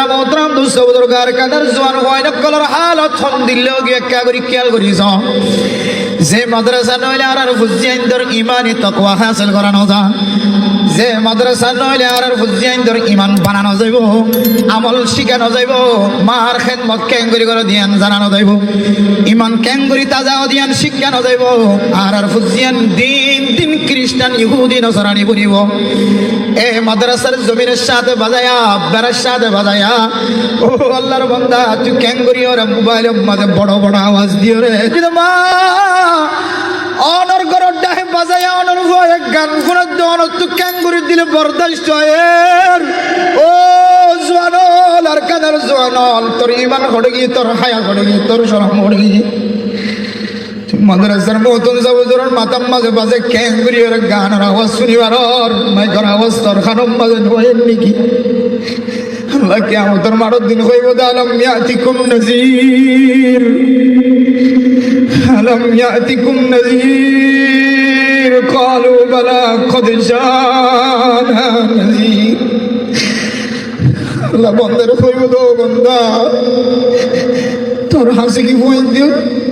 মোহতরম দুস্থ বুজুর্গার কাদার জোয়ান হয় কলর হালত হন দিল গিয়ে করি খেয়াল করিস যে মাদ্রাসা নইলে আর ফুজিয়াইন্দর ইমানি তাকওয়া হাসিল করানো যায় যে মাদ্রাসা নইলে আর ফুজিয়াইন্দর ইমান বানানো যাইব আমল শিখানো যাইব মার খেদমত কেঙ্গুরি করে দিয়ান জানানো যাইব ইমান কেঙ্গুরি তাজা দিয়ান শিখানো যাইব আর ফুজিয়ান দিন দিন খ্রিস্টান ইহুদি নসরানি বনিব এ মাদ্রাসার জমিনের সাথে বাজায়া বেড়ার সাথে বাজায়া ও আল্লাহর বান্দা তুই কেঙ্গুরি ওর মোবাইলের মাঝে বড় বড় আওয়াজ দিও রে মা অনর গরর ডাহে বাজায়া অনর ভয়ে গান শোনার দন তু ক্যাঙ্গুরি দিলে বরদাস্ত এর ও জওয়ানল আর কাদার জওয়ানল তোর ইমান হড়ে গিয়ে তোর হায়া হড়ে গিয়ে তোর শরম হড়ে গিয়ে মাদ্রাসার মতন যাবজোর মাতাম মাঝে বাজে ক্যাঙ্গুরি ওর গানের আওয়াজ শুনিবার মাইকর আওয়াজ তোর খানম মাঝে নয়েন নাকি আল্লাহ কিয়ামতের মারত দিন হইব আলম ইয়াতিকুম নাযীর ألم يأتكم نذير قالوا بلى قد جاءنا نذير আল্লাহ বন্দের কইব তো বন্দা তোর হাসি কি বইতে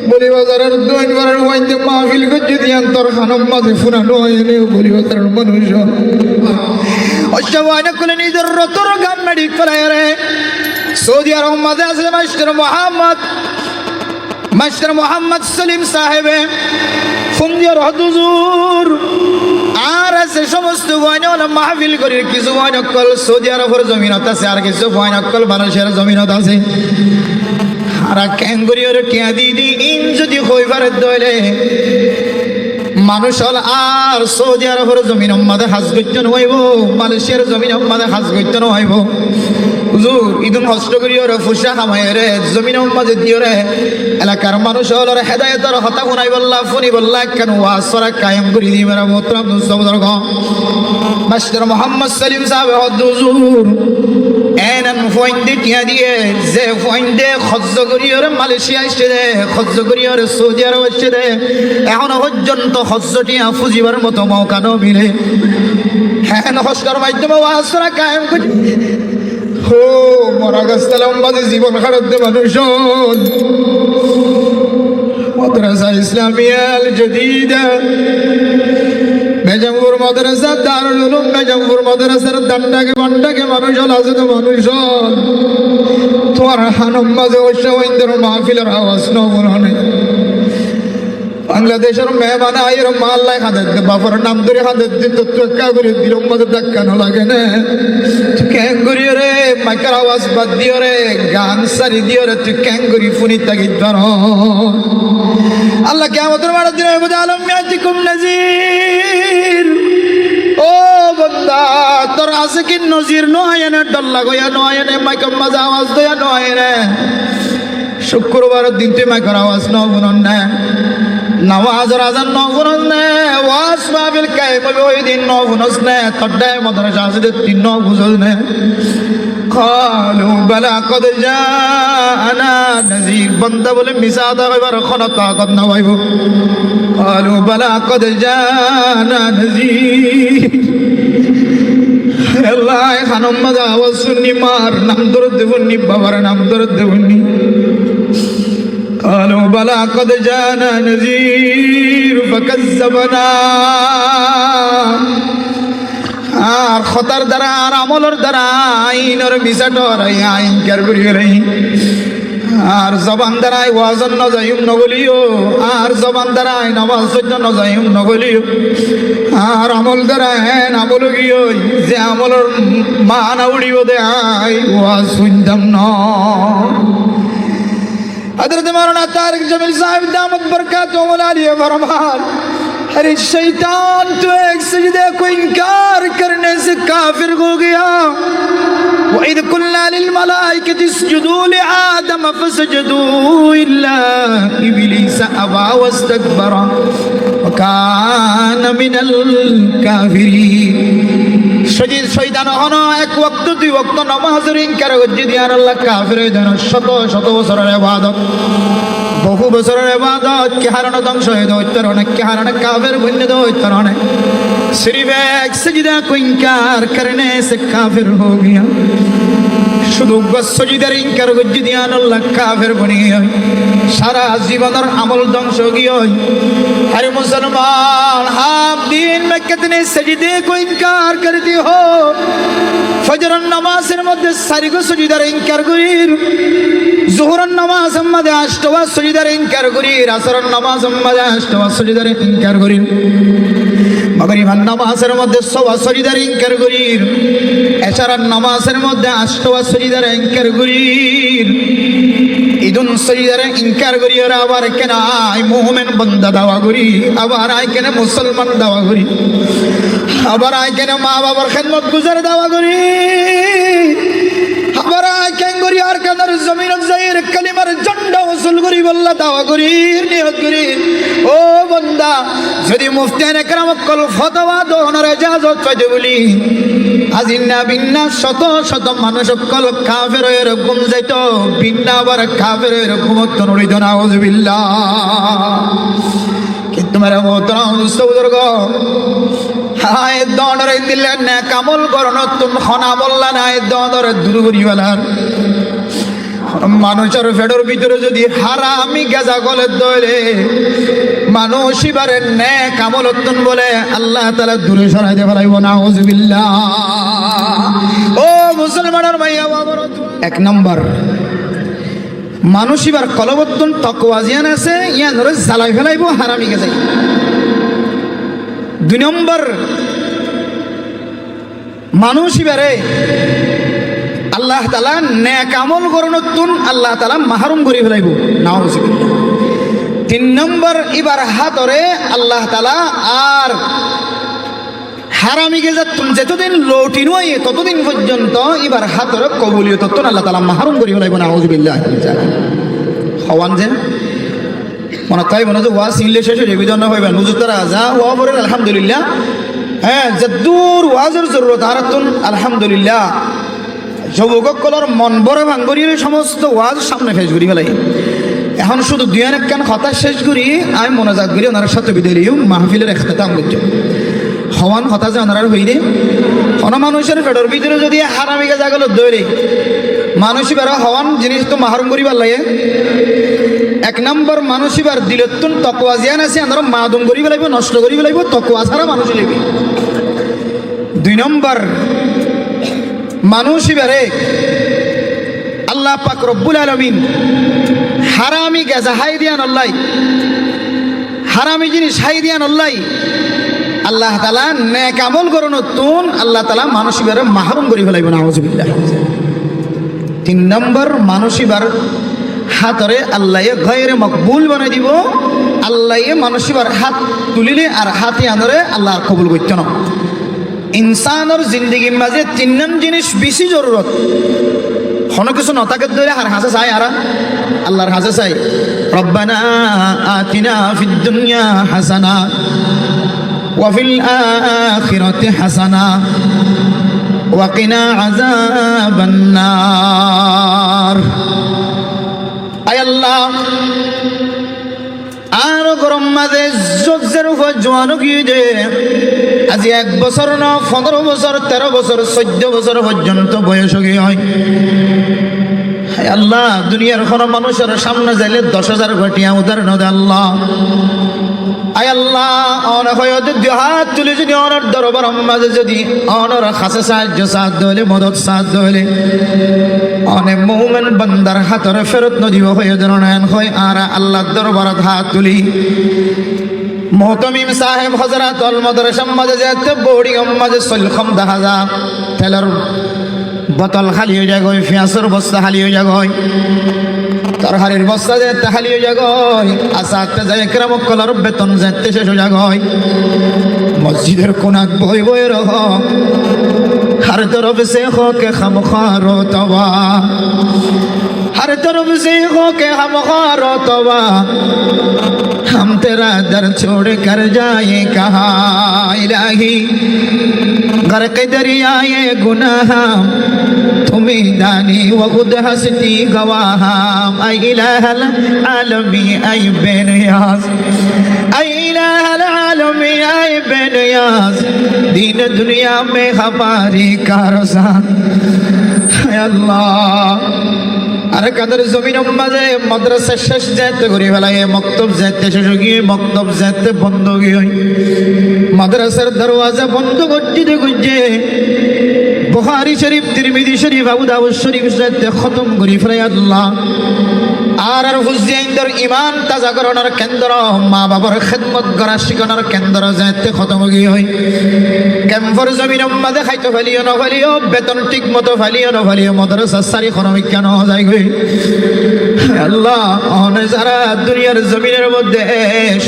বলি বাজারের দোয়ান করার বইতে মাহফিল করতে দিয়ান তোর খানম মাঝে ফুরানো এনে বলি বাজারের মানুষ অসবাইনা কোলে নিজের রতর গান মেডি করে রে সৌদি আরব মাঝে আছে মাস্টার মোহাম্মদ সলিম সাহেবে ফুন্দিয়ার হদুজুর আর আছে সমস্ত বয়নল মাহফিল করির কিছু বয়নকল সৌদি আরবের জমিনত আছে আর কিছু বয়নকল বাংলাদেশের জমিনত আছে আর ক্যাঙ্গুরিয়র টিয়া দিদি ইন যদি হইবার দইলে মানুষ হল আর সৌদি আরবের জমিন মাঝে হাজ করতে হইব মালয়েশিয়ার জমিন মাঝে হাজ করতে হইব হুজুর ইদুন হস্ত করিও রে ফুসা খামায় রে জমিন মাঝে দিও রে এলাকার মানুষ হল হেদায়তর হতা শুনাই বললা ফুনি বললা কেন ওয়াসরা কায়েম করি দিবে রে মোহতরম দুস্থ মাস্টার মোহাম্মদ সলিম সাহেব হুজুর এনান ফয়েন্ডে টিয়া দিয়ে যে ফয়েন্ডে খরচ করিও রে মালয়েশিয়া আসছে দে খরচ করিও রে সৌদি আরব আসছে দে এখন পর্যন্ত খরচটিয়া ফুজিবার মতো মৌকা ন মিলে হ্যাঁ হস্কর মাধ্যমে ওয়াসরা কায়েম করি হো মরা গাছতলাম বাজে জীবন খারাপ দে মানুষ মাদ্রাসা ইসলামিয়া আল জাদীদা মেজমপুর মাদ্রাসা দারুল উলুম মেজমপুর মাদ্রাসার দান্ডাকে বান্ডাকে মানুষ আছে তো মানুষ তোমার হানম বাজে ওইন্দ্র মাহফিলের আওয়াজ নবরণে বাংলাদেশের মেহমান আইর মাল্লাই হাতের দে বাবার নাম ধরে হাতের দিন তো ট্রেক্কা করে দিল মধ্যে ধাক্কানো লাগে না ক্যাঙ্গুরি রে মাইকার আওয়াজ বাদ দিও রে গান সারি দিও রে তুই ক্যাঙ্গুরি ফুনি তাগি ধর আল্লাহ কিয়ামতের মাঠে দিন বুঝা আলম ইয়াতিকুম নাযীর ও বান্দা তোর আছে কি নজির নয় না ডর লাগয়া নয় না মাইকার মাঝে আওয়াজ দয়া নয় রে শুক্রবারের দিন তুই মাইকার আওয়াজ নবুনন না নওয়াজর আজান নবুনন না ওয়াস মাহফিল কায়েম ওই দিন নবুনস না তড্ডায় মাদ্রাসা আছে তিন নবুজল না قالوا بلى قد جاءنا نذير بنده বলে মিছা দা কইবার কোনো তাকত না হইব قالوا بلى قد جاءنا نذير আল্লাহ খানম মাঝে আওয়াজ শুনি মার নাম ধরে দেবনি বাবার নাম ধরে দেবনি قالوا بلى قد جاءنا نذير فكذبنا আর খতার দ্বারা আর আমলের দ্বারা আইনের বিচাটর আইন কার করিয়ে রাই আর জবান দ্বারাই ওয়াজন নজাইম নগলিও আর জবান দ্বারাই নামাজ সহ্য নজাইম নগলিও আর আমল দ্বারা হ্যাঁ আমল গিয়ে যে আমলের মান উড়িও দে আই ওয়াজ শুনতাম না हज़रत मौलाना तारिक जमील साहब दामत बरकातुहु आलिया फरमान अरे शैतान तो एक सजदे को इनकार करने से काफिर हो गया وإذ قلنا للملائكة اسجدوا لآدم فسجدوا إلا إبليس أبى واستكبر وكان من الكافرين শয়তান হনো এক ওয়াক্ত দুই ওয়াক্ত নামাজের ইনকার করছে দিয়ার আল্লাহ কাফির হয়ে দেন শত শত বছরের ইবাদত বহু বছরের ইবাদত কে হারানো ধ্বংস হয়ে দেয় তরনে কে হারানো কাফির বন্য দেয় তরনে सिर्फ एक सजदा को इनकार करने से काफिर हो गया শুধু সজিদার ইনকার গজ্জি দিয়ান আল্লাহ কাফের বনি হয় সারা জীবনের আমল ধ্বংস গিয়ে আরে মুসলমান হাফ দিন में कितने सजदे को इनकार करती हो फजर नमाजेर मध्य सारी को सजिदार इनकार करीर जोहर नमाज मध्य अष्टवा सजिदार इनकार करीर असर नमाज मध्य अष्टवा सजिदार इनकार करीर मगरिब नमाजेर मध्य सवा सजिदार इनकार करीर एशार नमाजेर मध्य अष्टवा सजिदार इनकार करीर इदुन सजिदार इनकार करी और आबार केना आई मोहमेन बंदा दावा करी आबार आई केना मुसलमान दावा करी आबार आई केना माँ बाबार खिदमत गुजार दावा करी आबार आई केन करी और कदर जमीन जाहिर कलिमार झंडा वसूल करी बल्ला दावा करी नियत करी ओ बंदा यदि मुफ्तियान इकराम कल फतवा दोहनार इजाजत पाইতে বলি আজিন্না বিন্না শত শত মানুষ কল কাফের এরকম যাইতো বিন্না আবার কাফের এরকম তনরিদ নাউযুবিল্লাহ কিন্তু মেরা মোহতারাম দোস্ত বুজুর্গ হায় দনরে দিলে না কামল করন তুমি খনা বললা না এই দনরে দূর করিবালার মানুষের ফেডর ভিতরে যদি হারামি গাজা গলে দইলে মানুষ এবারে নে কামলতন বলে আল্লাহ তাআলা দূরে সরাই দিয়ে ফেলাইব নাউযুবিল্লাহ ও মুসলমানের ভাইয়া বাবার এক নাম্বার মানুষ এবার কলবতন তাকওয়া জিয়ান আছে ইয়া ধরে জ্বালাই ফেলাইব হারামি গাজা দুই নম্বর মানুষ এবারে আল্লাহ তাআলা নেক আমল করনতুন আল্লাহ তাআলা মাহরুম করে ফেলাইব নাউযুবিল্লাহ তিন নম্বর এবার হাতরে আল্লাহ তাআলা আর হারামি গেজা তুমি যতদিন লৌটি নয় ততদিন পর্যন্ত এবার হাতরে কবুলিয়ত ততদিন আল্লাহ তাআলা মাহরুম করে ফেলাইব নাউযুবিল্লাহ হওয়ান যে মনে তাই মনে যে ওয়াজ ইংলিশ শেষে রিভিজন হইবে নুজুতারা যা ওয়া বলে আলহামদুলিল্লাহ হ্যাঁ যদুর ওয়াজের জরুরত হারাতুন আলহামদুলিল্লাহ যুবকসকলের মন বড় ভাঙ্গরির সমস্ত ওয়াজ সামনে ফেস করি ফেলাই এখন শুধু দুই এক কান কথা শেষ করি আমি মনোজাত করি ওনার সাথে বিদায় লিও মাহফিলের এখতাম করছি হওয়ান কথা যে ওনার হইরে কোনো মানুষের পেটর ভিতরে যদি হারামি গেজা গেল দৌড়ে মানুষ এবার হওয়ান জিনিস তো মাহরুম করিবার লাগে এক নম্বর মানুষ এবার দিলতুন তকওয়া জিয়ান আছে আমরা মাদুম করি ফেলাইব নষ্ট করি ফেলাইব তকওয়া ছাড়া মানুষ লিবি দুই নম্বর মানুষ এবারে আল্লাহ পাক রব্বুল আলামিন হারামি গেজা হাই দিয়ান আল্লাহ হারামি জিনিস হাই দিয়ান আল্লাহ আল্লাহ তাআলা নেক আমল করনতুন আল্লাহ তাআলা মানুষ এবারে মাহরুম করে ফেলাইব নাউযুবিল্লাহ তিন নম্বর মানুষ এবার হাতরে আল্লাহ গায়রে মকবুল বানাই দিব আল্লাহ মানুষ এবার হাত তুলিলে আর হাতে আনরে আল্লাহ কবুল করতে না ইনসানের জিন্দগির মাঝে তিন নাম জিনিস বেশি জরুরত কোনো কিছু নতাকে ধরে আর হাসে চাই আর আল্লাহর হাসে চাই রব্বানা আতিনা ফিদ দুনিয়া হাসানা ওয়া ফিল আখিরাতি হাসানা ওয়া কিনা আযাবান নার আয় আল্লাহ আর গরম মাঝে জোজের উপর জোয়ানো গিয়ে দে আজি 1 বছর না 15 বছর 13 বছর 14 বছর পর্যন্ত বয়স গিয়ে হয় হায় আল্লাহ দুনিয়ার কোনো মানুষের সামনে যাইলে 10,000 ঘটিয়া উদাহরণ দে আল্লাহ আয় আল্লাহ অনেক হয়তো দুই হাত তুলে যদি অনার দরবার মাঝে যদি অনার কাছে সাহায্য সাহায্য হলে মদত সাহায্য হলে অনেক মুমিন বান্দার হাতরে ফেরত নদিব হয়ে ধরনের হয় আর আল্লাহর দরবারত হাত তুলি মোহতমিম সাহেব হযরত আল মাদ্রাসা মাঝে যেতে বড়ি মাঝে সলখম দেখা যা তেলের বোতল খালি হয়ে যায় গই পেঁয়াজের বস্তা খালি হয়ে যায় গই তরকারির বস্তা যেতে খালি হয়ে যায় গই আসাতে যায় একরাম কলার বেতন যেতে শেষ হয়ে যায় গই মসজিদের কোনাক বই বই রহ हर तरफ से हो के हम खारो तवा हर तरफ से हो के हम खारो तवा हम तेरा दर छोड़ कर जाए कहाँ इलाही गर्क दरियाए गुनाह तुम्हें दानी व खुद हंसती गवाह ऐ इलाहल आलमी ऐ बेनियाज ऐ इलाहल आलमी ऐ बेनियाज दीन दुनिया में हमारी कारसान আল্লাহ আর কাদের জমিন মাঝে মাদ্রাসা শেষ যাইতে করে ফেলায় মক্তব যাইতে শেষ গিয়ে মক্তব যাইতে বন্ধ গিয়ে মাদ্রাসার দরওয়াজা বন্ধ করতে গুজে বুখারী শরীফ তিরমিজি শরীফ আবু দাউদ শরীফ যাইতে খতম করে ফেলায় আল্লাহ আর হুজুরদের ইমান তাজা করানোর কেন্দ্র মা বাবার খেদমত করা শিখানোর কেন্দ্র যাইতে খতম গিয়ে হয় ক্যাম্পর জমিন মাঝে খাইতে ফেলিও না ফেলিও বেতন ঠিক মতো ফেলিও না ফেলিও মাদ্রাসা সারি খনমিক কেন যায় গই আল্লাহ অনে যারা দুনিয়ার জমিনের মধ্যে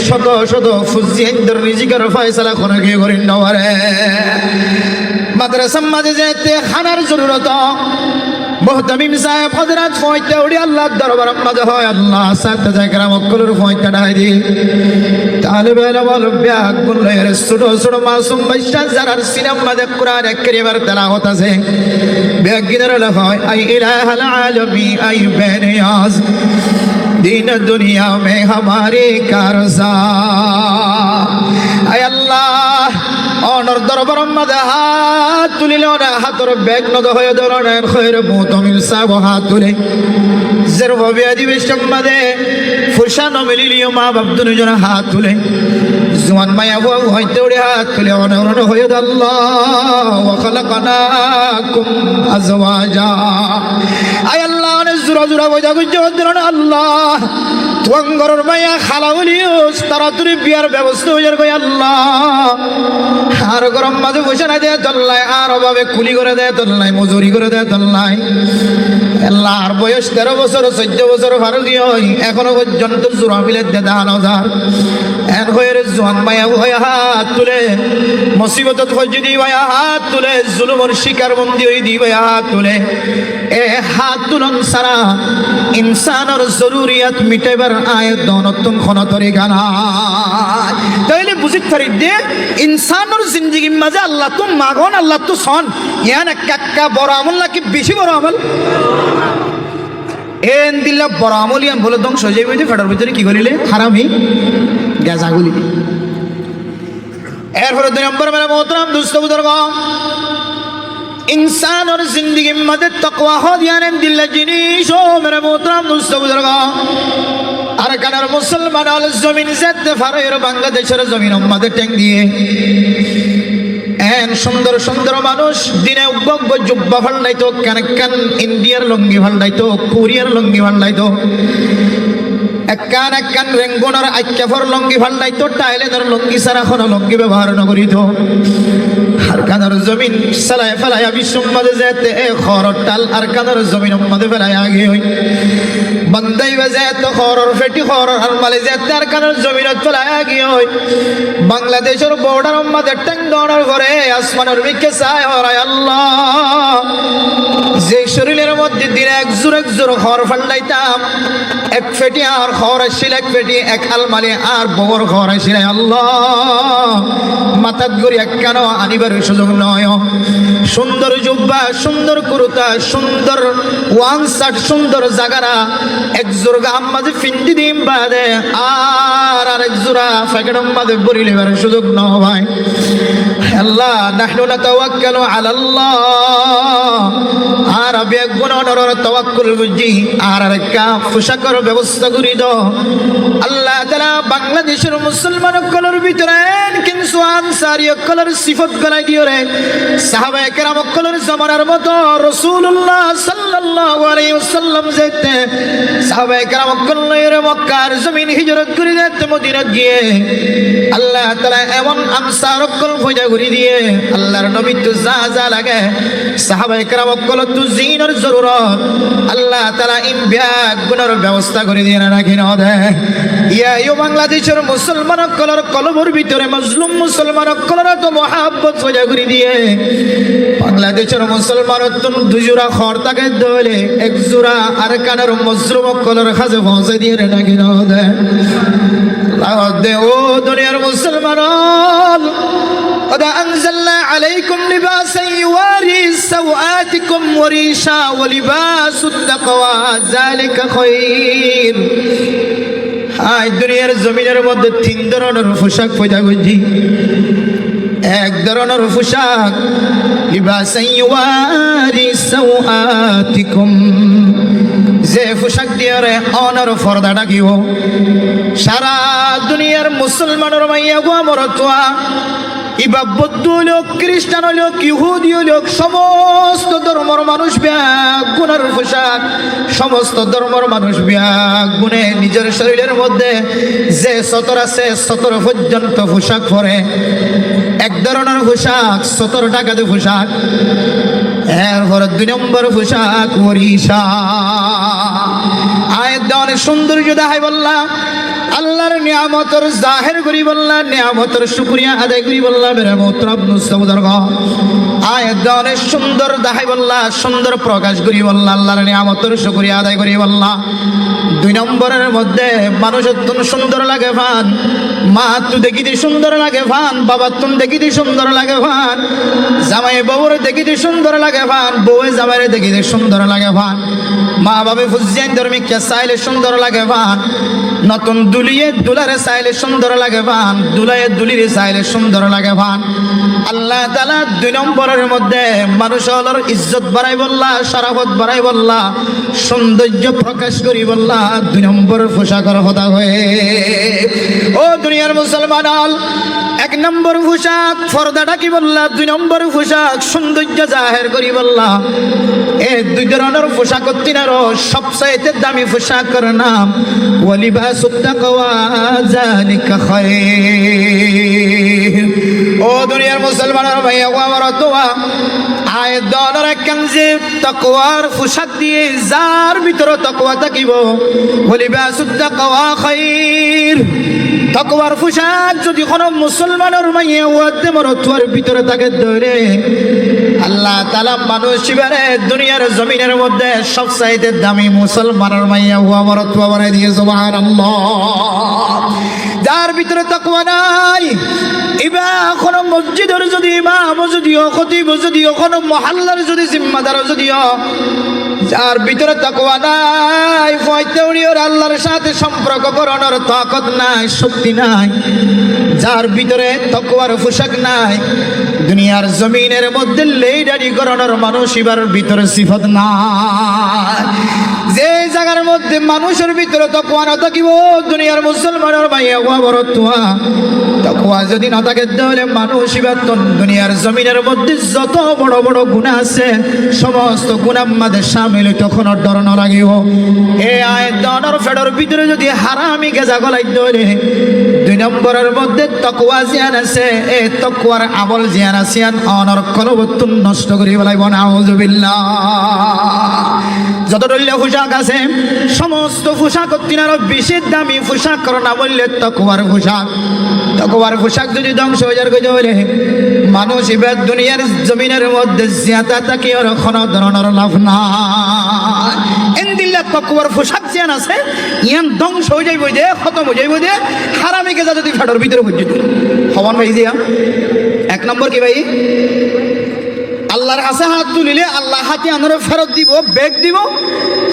শত শত ফুজিয়ানদের রিজিকের ফয়সালা কোন গিয়ে করেন নওয়ারে মাদ্রাসার মাঝে যাইতে খানার জরুরত মুহতামিম সাহেব হযরত ফয়তে উড়ি আল্লাহর দরবার মাঝে হয় আল্লাহ সাথে জায়গা মক্কলের ফয়তে ডাই দি তালিবে বল ব্যাগ গুলের ছোট ছোট মাসুম বাইশা যারার সিনাম মাঝে কুরআন কারীমের তেলাওয়াত আছে ব্যাগ গিনার হয় আই ইলাহাল আলামি আই বেনিয়াজ दीन दुनिया में हमारे कारसा आय अल्लाह অনর দরবার মাঝে হাত তুলিল না হাতর ব্যাগ নদ হয়ে ধরনের খৈর মুতমিল সাহেব হাত তুলে জের ভাবে অধিবেশন মাঝে ফুরসান মিলিলিও মা বাপ দুজন হাত তুলে জওয়ান মায়া হইতে উড়ে হাত তুলে অনর হয়ে আল্লাহ ওয়া খালাকনাকুম আজওয়াজা আয় আল্লাহ অনেক জোরা জোরা বইদা গুজে ধরন আল্লাহ তোঙ্গরের মায়া খালাউলিও তারা তুই বিয়ার ব্যবস্থা হয়ে যাবে আল্লাহ আর গরম মাঝে বসে না দেয় তল্লাই আর অভাবে কুলি করে দেয় তল্লাই মজুরি করে দেয় তল্লাই আল্লাহ আর বয়স 13 বছর 14 বছর ফারুকি হয় এখনো পর্যন্ত জোড়া মিলে দেদান হাজার এন হয়ে জোয়ান মায়া হয়ে হাত তুলে মুসিবত যদি ভাইয়া হাত তুলে জুলুমের শিকার বন্দি হয়ে দি ভাইয়া হাত তুলে এ হাত তুলন সারা ইনসানের জরুরিয়াত মিটাইবার আয়াত নতুন কোন তরিকা নাই তাইলে বুঝিত পারি দে ইনসানের জিন্দেগির মাঝে আল্লাহ তো মাগন আল্লাহ তো সন ইয়ান একা বড় আমল নাকি বেশি বড় আমল এন দিল্লা বড় আমল ইয়ান বলে ধ্বংস হয়ে যাবে ফেটার ভিতরে কি করিলে হারামি গ্যাজাগুলি এরপরে 2 নম্বর মেরা মোহতরম দোস্ত বুজুর্গ इंसानों जिंदगी मदद तकवा हो दिया ने दिल जिनीशो मेरे मोहतरम दोस्त बुजुर्ग আর কানার মুসলমান আল জমিন যেতে ফারের বাংলাদেশের জমিন মধ্যে ট্যাং দিয়ে এন সুন্দর সুন্দর মানুষ দিনে উব্বক জুব্বা ফাল্লাইতো কান কান ইন্ডিয়ার লঙ্গি ফাল্লাইতো কোরিয়ার লঙ্গি ফাল্লাইতো একান রেঙ্গনের আক্যাফর লঙ্গি ফাল্লাইতো টাইলেনের লঙ্গি সারা কোনো লঙ্গি ব্যবহার নকরিত আর কানার জমিন সালায় ফেলায় বিশ্ব মাঝে যেতে খরটাল আর কানার জমিন মাঝে ফেলায় আগে হই বন্দাই বাজে তো খরর ফেটি খরর আর মালে যেতে আর কানার জমিন ফেলায় আগে হই বাংলাদেশের বর্ডার মাঝে ট্যাং দৌড়ার করে আসমানের বিকে চায় হরায় আল্লাহ যে শরীরের মধ্যে দিনে এক জোর খর ফাল্লাইতাম এক ফেটি আর খর আসছিল এক ফেটি এক আলমালি আর বগর খর আসছিল আল্লাহ মাথাত গড়ি এক কেন আনিবার সুযোগ নয় সুন্দর জুব্বা সুন্দর কুরতা সুন্দর ওয়ান শার্ট সুন্দর জাগারা এক জোর গাম মাঝে ফিন্দি দিম বাদে আর আরেক জোড়া ফেকেডম মাঝে বরি লেবার সুযোগ ন ভাই আল্লাহ নাহনু নাতাওয়াক্কালু আলাল্লাহ আর বেগ গুণর তাওয়াক্কুল বুঝি আর আরেকটা পোশাকের ব্যবস্থা করি দাও আল্লাহ তাআলা বাংলাদেশের মুসলমান কলর ভিতরে কিন্তু আনসারী কলর সিফত গলাই দিও রে সাহাবায়ে কেরাম কলর জামানার মতো রাসূলুল্লাহ সাল্লাল্লাহু আলাইহি ওয়াসাল্লাম যেতে সাহাবায়ে কেরাম কলর মক্কার জমিন হিজরত করে যেতে মদিনা গিয়ে আল্লাহ তাআলা এমন আনসার কল ফয়দা করে দিয়ে আল্লাহর নবী তো যা লাগে সাহাবায়ে কেরাম কল তো জিনের জরুরত আল্লাহ তাআলা ইমবিয়াক গুনার ব্যবস্থা করে দিয়ে রাখি না দে ইয়া ইউ বাংলাদেশের মুসলমান কলর কলবর ভিতরে মজলুম মুসলমান কলর তো মোহাব্বত ফয়দা করে দিয়ে বাংলাদেশের মুসলমান তো দুজোড়া খর তাকে দলে এক জোড়া আর কানার মজলুম কলর খাজে পৌঁছে দিয়ে রাখি না দে আল্লাহ দে ও দুনিয়ার মুসলমান قد أنزلنا عليكم لباسا يواري سوآتكم وريشا ولباس التقوى ذلك خير আজ দুনিয়ার জমিনের মধ্যে 3 ধরনের পোশাক পয়দা করছি এক ধরনের পোশাক লিবাসান ইউয়ারি সাওআতিকুম, যে পোশাক দিয়ে রে অনর পর্দা ডাকিব। সারা দুনিয়ার মুসলমানের মাইয়া গো আমার তোয়া, ইবা বৌদ্ধ লোক, খ্রিস্টান লোক, ইহুদি লোক, সমস্ত ধর্মের মানুষ ব্যাগ গুণের পোশাক, সমস্ত ধর্মের মানুষ ব্যাগ গুণে নিজের শরীরের মধ্যে যে সতর আছে সতর পর্যন্ত পোশাক পরে। এক ধরনের পোশাক 17 টাকাতে পোশাক। এরপর 2 নম্বর পোশাক ওড়িশা। আয়াত অনেক সৌন্দর্য দেখাই বললাম, আল্লাহর নিয়ামতের জাহের করি বললাম, নিয়ামতের শুকরিয়া আদায় করি বললাম। মেরে মোহতরম মুস্তাফিদুর আয়াত অনেক সুন্দর দেখাই বললাম, সুন্দর প্রকাশ করি বললাম, আল্লাহর নিয়ামতের শুকরিয়া আদায় করি বললাম। 2 নম্বরের মধ্যে মানুষের তুন সুন্দর লাগে ভান, মা তু দেখিতে সুন্দর লাগে ভান, বাবা তুন দেখিতে সুন্দর লাগে ভান, জামাই বউর দেখিতে সুন্দর লাগে ভান, বউয়ে জামাইরে দেখিতে সুন্দর লাগে ভান, মা বাবে ফুজিয়ান ধর্মিককে চাইলে সুন্দর লাগে ভান, নতুন দুলিয়ে দুলারে চাইলে সুন্দর লাগে ভান, দুলায়ে দুলিরে চাইলে সুন্দর লাগে ভান। আল্লাহ তাআলা 2 নম্বরের মধ্যে মানুষের ইজ্জত বাড়াই বললা, শরাফত বাড়াই বললা, সৌন্দর্য প্রকাশ করি বললা 2 নম্বর পোশাকের কথা হয়ে। ও দুনিয়ার মুসলমান, 1 নম্বর পোশাক পর্দাটা কি বললা, 2 নম্বর পোশাক সৌন্দর্য জাহের করি বললা। এই 2 ধরনের পোশাক তিনারও সবচাইতে দামি পোশাকের নাম ওয়ালিবাসুত তাকওয়া যালিকা খায়র। ও দুনিয়ার মুসলমানের ভাইয়া ও আমার দোয়া, আয় দনের কাঞ্জে তাকওয়ার পোশাক দিয়ে যার ভিতরে তাকওয়া থাকিব, ওয়ালিবাসুত তাকওয়া খায়র। তাকওয়ার পোশাক যদি কোনো মুসলমানের মাইয়া ওয়াতে মরতোয়ার ভিতরে থাকে ধরে, আল্লাহ তাআলা মানুষ ইবারে দুনিয়ার জমিনের মধ্যে সবচাইতে দামি মুসলমানের মাইয়া ও মরতোয়া বানাই দিয়ে সুবহানাল্লাহ। যার ভিতরে তাকওয়া নাই, ইবা কোনো মসজিদের যদি ইমাম যদিও, খতিব যদিও, কোনো মহল্লার যদি জিম্মাদার যদিও, যার ভিতরে তাকওয়া নাই, ফয়তেউরিয়র আল্লাহর সাথে সম্পর্ক করানোর তাকত নাই, শক্তি নাই, যার ভিতরে তাকওয়ার পোশাক নাই, দুনিয়ার জমিনের মধ্যে লেইডারি করানোর মানুষ ইবার ভিতরে সিফত নাই। যে জায়গার মধ্যে মানুষের ভিতরে তাকওয়া না থাকিব, দুনিয়ার মুসলমানের মাইয়া ওয়া বরতুয়া তাকওয়া যদি না থাকে, তাহলে মানুষ ইবার দুনিয়ার জমিনের মধ্যে যত বড় বড় গুনাহ আছে সমস্ত গুনাহ মাঝে শামিল, তখন ডর না লাগিব। এই আয়াতের ফেডর ভিতরে যদি হারামি গেজা গলাই ধরে, 2 নম্বরের মধ্যে তাকওয়া জিয়ান আছে, এই তাকওয়ার আমল জিয়ান আছে, অনর কলবতুন নষ্ট করি বলাইব না। আউযুবিল্লাহ। যত দলীয় পোশাক আছে সমস্ত পোশাক তিনারও বেশি দামি পোশাক না বললে তাকওয়ার পোশাক। তাকওয়ার পোশাক যদি ধ্বংস হয়ে যার গজে হলে মানুষ এবার দুনিয়ার জমিনের মধ্যে জিয়াতা তাকে আর কোনো ধরনের লাভ নাই। এন্দিল্লা তাকওয়ার পোশাক জিয়ান আছে, ইয়ান ধ্বংস হয়ে যাইব দে, খতম হয়ে যাইব দে, হারামি গেজা যদি ফাটার ভিতরে পর্যন্ত হবান ভাই দিয়া। 1 নম্বর কি ভাই, আল্লাহর কাছে হাত তুলিলে আল্লাহ হাতিয়ানোর ফেরত দিব, বেগ দিব,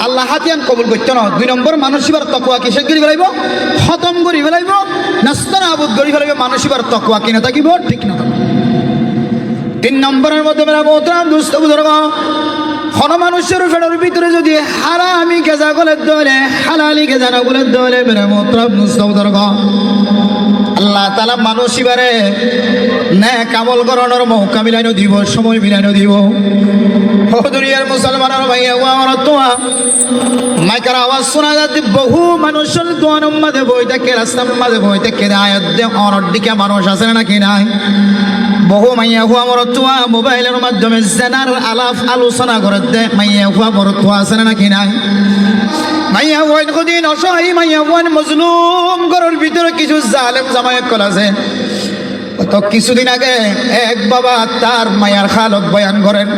আল্লাহ হাতিয়ান কবুল করতে না। 2 নম্বর মানুষ এবার তাকওয়া কিসে করি ফেলাইব, খতম করি ফেলাইব, নাস্তানাবুদ করি ফেলাইব, মানুষ এবার তাকওয়া কিনা থাকিব ঠিক না। 3 নম্বরের মধ্যে মেরা মোহতরম দোস্ত বুজুর্গ, কোনো মানুষের ফেরর ভিতরে যদি হারামি গেজা গলে দলে, হালালি গেজা না গলে দলে, মেরা মোহতরম দোস্ত বুজুর্গ, আল্লাহ তাআলা মানুষ এবারে নেক আমল করানোর মৌকা মিলাইনো দিব, সময় মিলাইনো দিব। ও দুনিয়ার মুসলমানের ভাইয়া ও আমার দোয়া, মাইকার আওয়াজ শোনা যাচ্ছে, বহু মানুষের দোয়ানোর মাঝে বই থাকে, রাস্তার মাঝে বই থাকে, আয়াত দে অনর দিকে মানুষ আছে নাকি নাই? বহু মাইয়া হুয়া মরতুয়া মোবাইলের মাধ্যমে জেনার আলাপ আলোচনা করে দে, মাইয়া হুয়া মরতুয়া আছে নাকি নাই? মাইয়া হুয়ান কদিন অসহায়, মাইয়া হুয়ান মজলুম, ঘরের ভিতরে কিছু জালেম জামাই কল আছে। তো কিছুদিন আগে এক বাবা তার মায়ার হালত বয়ান করেন,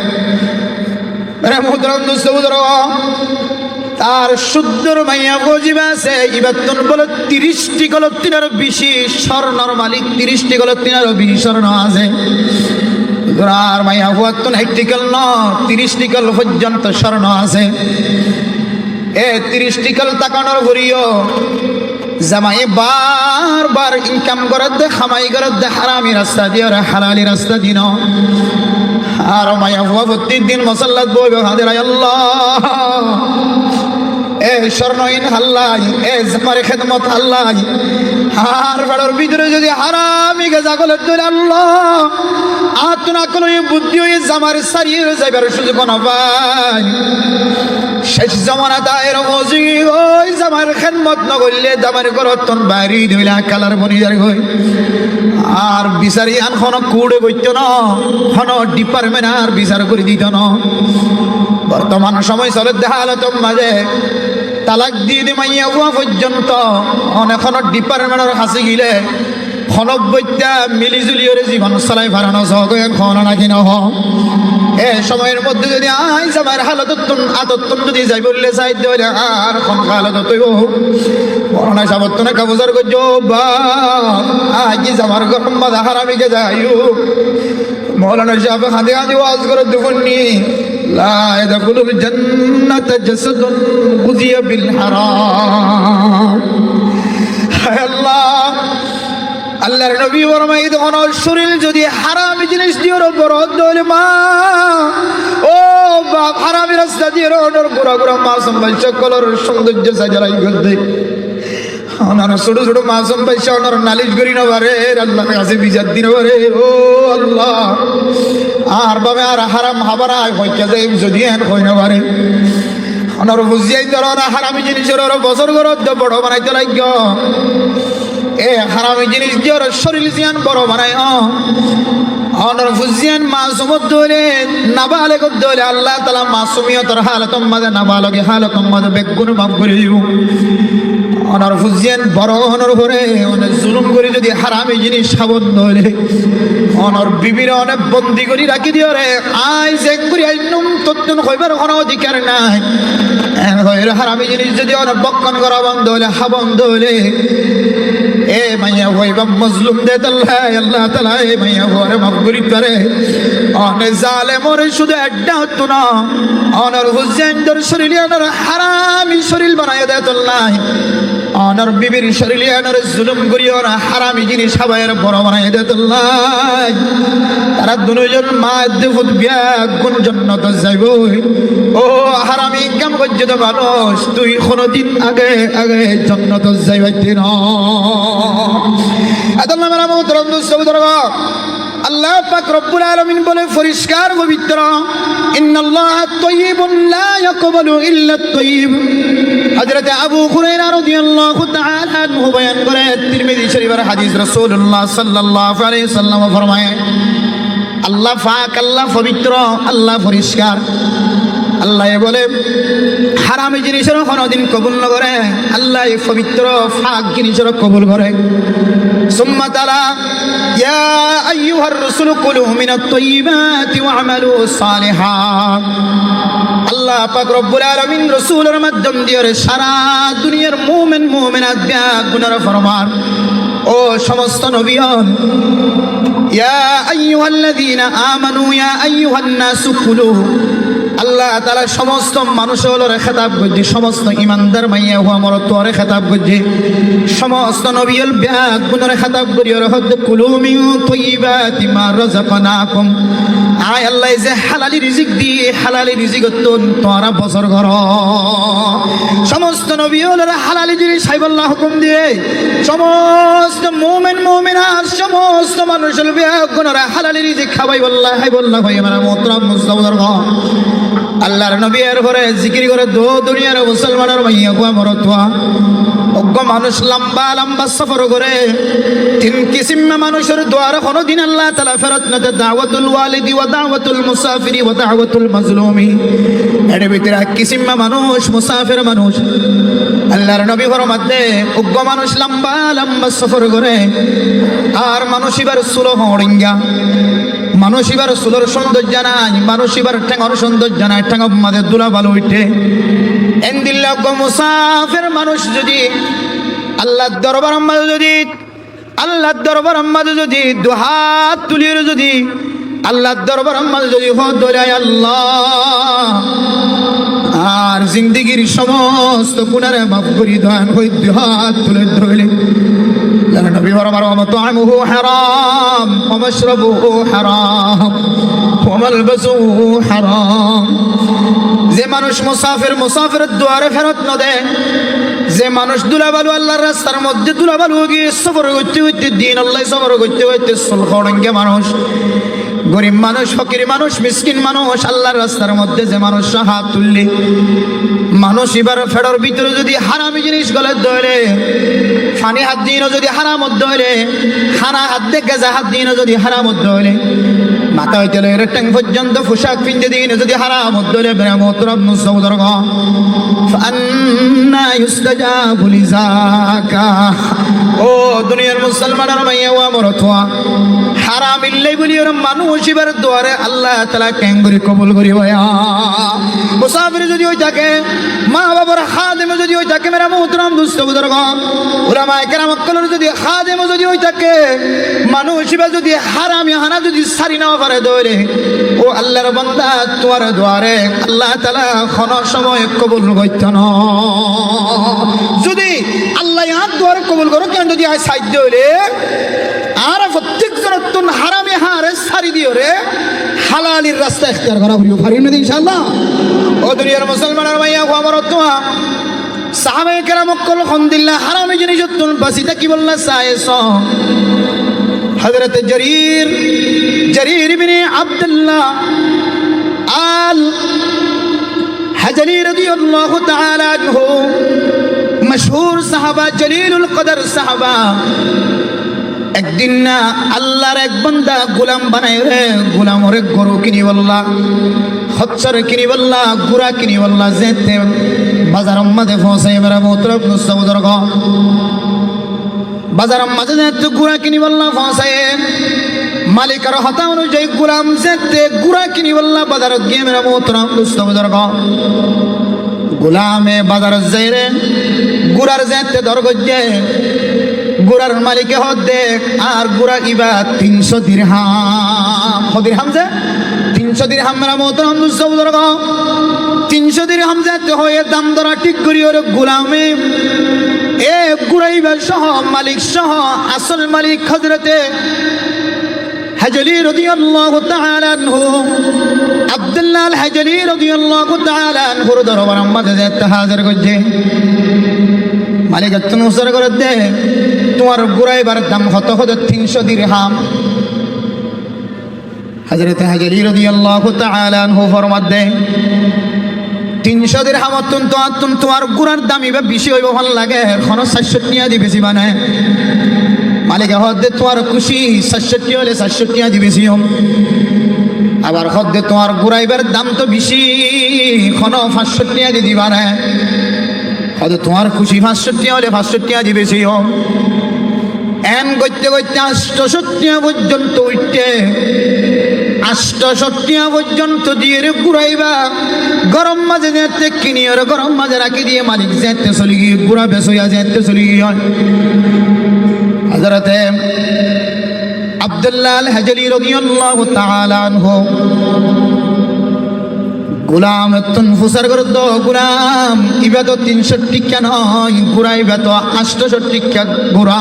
তার শুদ্ধর মাইয়া গজিবা আছে, ইবাতন বলে 30টি গলত তিনারও বেশি স্বর্ণর মালিক, 30টি গলত তিনারও বেশি স্বর্ণ আছে। আর মাইয়া হুয়াতন একটিকল ন 30টি কল পর্যন্ত স্বর্ণ আছে। 30টি কল তাকানোর ঘুরিও জামাই বারবার ইনকাম করার দে, খামাই করার দে, হারামি রাস্তা দিয়ে হালালি রাস্তা দিন। আর মায়া হুয়া প্রত্যেকদিন মসাল্লাত বইবে হাজির আল্লাহ এ স্বর্ণহীন হাল্লাই এ জামারে খেদমত হাল্লাই হার বেড়ার ভিতরে যদি হারামি গে জাগলের ধরে আল্লাহ আত্মনা কোনো বুদ্ধি হয়ে জামার সারিয়ে যাইবার সুযোগ না পাই শেষ জমানা তায়ের মজি ওই জামার খেদমত ন করলে জামার ঘরত বাড়ি ধইলা কালার বনি যার গই আর বিচারি আন খন কুড়ে বইত না খন ডিপার্টমেন্ট আর বিচার করে দিত না বর্তমান সময় চলে দেখা হলো তোর মাঝে তালাক দিয়ে দি মাইয়া হওয়া পর্যন্ত অনেকখন ডিপার্টমেন্টের হাসি গিলে খনব্বইটা মিলিজুলিয়রে জীবন চলাই ফারানো সহ এখন নাকি নহ এ সময়ের মধ্যে যদি আই জামার হালতন আতত্তন যদি যাই বললে চাই দেওয়া আর খন হালত তৈব করোনা সাবত্তনে কাবুজার করছো বা কি জামার গরম বাধা হারামিকে যাইও মৌলানা সাহেব হাতে হাতে ওয়াজ করে দুপুরনি লা ইয়াদখুলুল জান্নাতা জাসাদুন গুযিয়া বিল হারাম হায় আল্লাহ আল্লাহর নবী ফরমাই তখন শরীর যদি হারামি জিনিস দিয়ে বরদ দলে মা ও বাপ হারামি রাস্তা দিয়ে রোডের গোড়া গোড়া মাসুম বাচ্চা কলর সৌন্দর্য সাজারাই করতে ওনারা ছোট ছোট মাসুম বাচ্চা ওনারা নালিশ করি না পারে আল্লাহর কাছে বিচার দিন পারে ও আল্লাহ আর বাবে আর হারাম হাবারা হইয়া যায় যদি এন হই না পারে ওনারা বুঝিয়াই তোরা হারামি জিনিসের ওরা বছর ঘরত বড় বানাইতে লাগ এ হারামি জিনিস দিয়ে ওরা শরীর জিয়ান বড় বানায় অনর ফুজিয়ান মাসুমত দলে নাবালেগ দলে আল্লাহ তাআলা মাসুমিয়তর হালাতম মাঝে নাবালগে হালাতম মাঝে বেগুন মাফ করে দিব অনর ফুজিয়ান বড় অনর করে অনেক জুলুম করে যদি হারামি জিনিস সাবন দলে অনর বিবির অনেক বন্দি করে রাখি দিও রে আই চেক করি আইনুম তত্তুন কইবার কোনো অধিকার নাই এর হারামি জিনিস যদি অনেক বক্ষণ করা বন্ধ হলে হাবন দলে এ মাইয়া হইবা মজলুম দে আল্লাহ তাআলা এ মাইয়া হরে মাফ করি করে অনে জালেমর শুধু একটা হতো না অনর হুজেন্ডর শরীরে অনর হারামি শরীর বানায় দে আল্লাহ অনর বিবির শরীরে অনর জুলুম করি ওরা হারামি জিনিস সবাইয়ের বড় বানায় দে আল্লাহ তারা দুজন মা দেবুত বিয়া কোন জান্নাত যাইব ও হারামি কাম করতে মানুষ তুই কোনদিন আগে আগে জান্নাত যাইবাইতে না আল্লাহ মেরা মুহতরম দোস্তরা আল্লাহ পাক রব্বুল আলামিন বলে পরিষ্কার পবিত্র ইন্নাল্লাহা তাইয়্যিবুন লা ইয়াকবালু ইল্লা আত-তাইয়্যিব হযরত আবু হুরায়রা রাদিয়াল্লাহু তাআলা আনহু বয়ান করে তিরমিজি শরীফের হাদিস রাসূলুল্লাহ সাল্লাল্লাহু আলাইহি সাল্লাম ফরমায় আল্লাহ পাক আল্লাহ পবিত্র আল্লাহ পরিষ্কার আল্লাহ বলে হারামি জিনিসের কোনোদিন কবুল না করে আল্লাহ পবিত্র পাক জিনিসের কবুল করে সুম্মা তাআলা ইয়া আইয়ুহার রাসূল কুলু মিনাত তাইয়্যিবাতি ওয়া'মালু সালিহান আল্লাহ পাক রব্বুল আলামিন রাসূলের মাধ্যম দিয়ে সারা দুনিয়ার মুমিন মুমিনাত গুনার ফরমান ও সমস্ত নবীগণ ইয়া আইয়ুহাল্লাযীনা আমানু ইয়া আইয়ুহান নাসু কুলু আল্লাহ তাআলা সমস্ত মানুষের খেতাব করছে সমস্ত ইমানদার মাইয়া হুয়া মরতরে খেতাব করছে সমস্ত নবীর ব্যাগ গুণের খেতাব করি রহদ কুলু মিন তাইয়্যিবাতি মা রাযাকনাকুম আয় আল্লাহ যে হালালি রিজিক দিয়ে হালালি রিজিক তোরা বছর ঘর সমস্ত নবীর হালালি জিনিস সাইবুল্লাহ হুকুম দিয়ে সমস্ত মুমিন মুমিনাত সমস্ত মানুষের ব্যাগ গুণের হালালি রিজিক খাবাই বল্লাহ হাইবুল্লাহ ভাই আমার মোহতরম মুস্তাফার ঘর আল্লাহর নবী এর ঘরে জিকির করে দো দুনিয়ার মুসলমানের মাইয়া কুয়া মরতুয়া অজ্ঞ মানুষ লম্বা লম্বা সফর করে তিন কিসিম মানুষের দ্বারা কোনদিন আল্লাহ তাআলা ফেরত না দেয় দাওয়াতুল ওয়ালিদি ওয়া দাওয়াতুল মুসাফিরি ওয়া দাওয়াতুল মাজলুমি এর ভিতরে এক কিসিম মানুষ মুসাফির মানুষ আল্লাহর নবী ফরমাতে অজ্ঞ মানুষ লম্বা লম্বা সফর করে আর মানুষ এবার সুলো হড়িঙ্গা মানুষ এবার সুলোর সৌন্দর্য নাই মানুষ এবার ঠেঙর সৌন্দর্য নাই ঠেঙ মাঝে দুলা ভালো উঠে এন্দিল্লা মুসাফির মানুষ যদি আল্লাহর দরবার আম্মাদ যদি দুহাত তুলিয়ে যদি আল্লাহর দরবার আম্মাদ যদি হদরায় আল্লাহ আর জিন্দেগির সমস্ত গুনাহে মাফ করে দেন ওই দুহাত তুলে ধরলে নবী বরাবর মাতামুহু হারাম ওয়া মাশরাবুহু হারাম ওয়া মালবাসুহু হারাম। যে মানুষ মুসাফিরের দুয়ারে ফেরত না দেয়, যে মানুষ দুলাবালু আল্লাহর রাস্তার মধ্যে দুলাবালু গিয়ে সফর করতে করতে দিন আল্লাহ সফর করতে করতে সুলখড়ঙ্গে মানুষ, গরিব মানুষ, ফকির মানুষ, মিসকিন মানুষ আল্লাহর রাস্তার মধ্যে যে মানুষ হাত তুললে মানুষ এবার ফেডর ভিতরে যদি হারামি জিনিস গলে ধরে, ফানি হাত দিন যদি হারাম ধরে, খানা হাত দেখে যা হাত দিন যদি হারাম ধরে, মাথা হইতে লইরে ট্যাং পর্যন্ত পোশাক পিনতে দিন যদি হারাম ধরে, বেরামত রব্বু সৌদরগ ফান্না ইউস্তাজাবু লিযাকা। ও দুনিয়ার মুসলমানের মাইয়া ওয়া মরতওয়া হারাম ইল্লাই বলি ওর মানুষ এবার দুয়ারে আল্লাহ তাআলা কেঙ্গুরি কবুল করি বয়া। মুসাফির যদি ওই থাকে, মা বাবার খাদেম যদি ওই থাকে, মেরা মোহতরম দুস্থ বুজুর্গ উলামায়ে কেরাম কলর যদি খাদেম যদি ওই থাকে, মানুষ এবার যদি হারাম হানা যদি সারি না পারে ধরে, ও আল্লাহর বান্দা তোমার দুয়ারে আল্লাহ তাআলা কোন সময় কবুল করত না। যদি আল্লাহ ইয়ার দুয়ারে কবুল করো কেন যদি আয় সাহায্য হইলে আর প্রত্যেক জনতুন হারামে হারে সারি দিও রে, হালালির রাস্তা ইখতিয়ার করা হইও পারি না ইনশাআল্লাহ। ও দুনিয়ার মুসলমানের মাইয়া আমার তোয়া সাহাবায়ে কেরাম কল আলহামদুলিল্লাহ হারামে জিনিস তুন বাসিতা কি বললা সায়েস হযরত জারীর ইবনে আব্দুল্লাহ আল হাজলি রাদিয়াল্লাহু তাআলা আনহু মশহুর সাহাবা, জলিলুল কদর সাহাবা, একদিন না আল্লাহর এক বান্দা গোলাম বানায় রে, গোলাম ওরে গরু কিনি বললা, খচ্চর কিনি বললা, গুড়া কিনি বললা, যেতে বাজার মাঝে পৌঁছাই মেরা মোহতরম মুস্তাবুজুর্গ বাজার মাঝে যেতে গুড়া কিনি বললা পৌঁছায়, মালিকের হতা অনুযায়ী গোলাম যেতে গুড়া কিনি বললা বাজারত গিয়ে মেরা মোহতরম মুস্তাবুজুর্গ গোলামে বাজারত যাই রে, গুড়ার যেতে দরগজ্জে গুড়ার মালিকে হদ দেখ আর গুড়া ইবা 300 দিরহাম, দিরহাম যে 300 দিরহাম মেরা মোহতরম মুস্তাবুজুর্গ 300 দিরহাম যেতে হয়ে দাম দরা ঠিক করি ওর গোলামে এ গুড়াইবা সহ মালিক সহ আসল মালিক হযরতে হাজলি রাদিয়াল্লাহু তাআলা আনহু আব্দুল্লাহ আল হাজলি রাদিয়াল্লাহু তাআলা আনহুর দরবার মাঝে যেতে হাজির করছে। মালিক তুমি উসর করে দে, তোমার গুড়াইবার দাম কত? 300 দিরহাম। হযরত হাজলি রাদিয়াল্লাহু তাআলা আনহু ফরমাত দে 300 দিরহাম তোমার গুড়ার দাম এবার বেশি হইব, ভাল লাগে এখন 400 টাকা দি বেশি বানায়। মালিক হদে তোমার খুশি 400 টাকা হলে 400 টাকা দি বেশি হম, আবার হদে তোমার গুড়াইবার দাম তো বেশি এখন 500 টাকা দি দিবা না, হদে তোমার খুশি 500 টাকা হলে 500 টাকা দি বেশি হম। এন করতে করতে 800 টাকা পর্যন্ত উঠতে 800 টাকা পর্যন্ত দিয়ে রে গুড়াইবা, গরম মাঝে যেতে কিনি ওর গরম মাঝে রাখি দিয়ে মালিক যেতে চলে গিয়ে গুড়া বেসইয়া যেতে চলে গিয়ে হযরতে আব্দুল্লাহ আল হাজলি রাদিয়াল্লাহু তাআলা আনহু গোলাম তুন ফুসার করে দো, গোলাম ইবা তো 300 টাকা নয়, গুড়াইবা তো 800 টাকা গুড়া।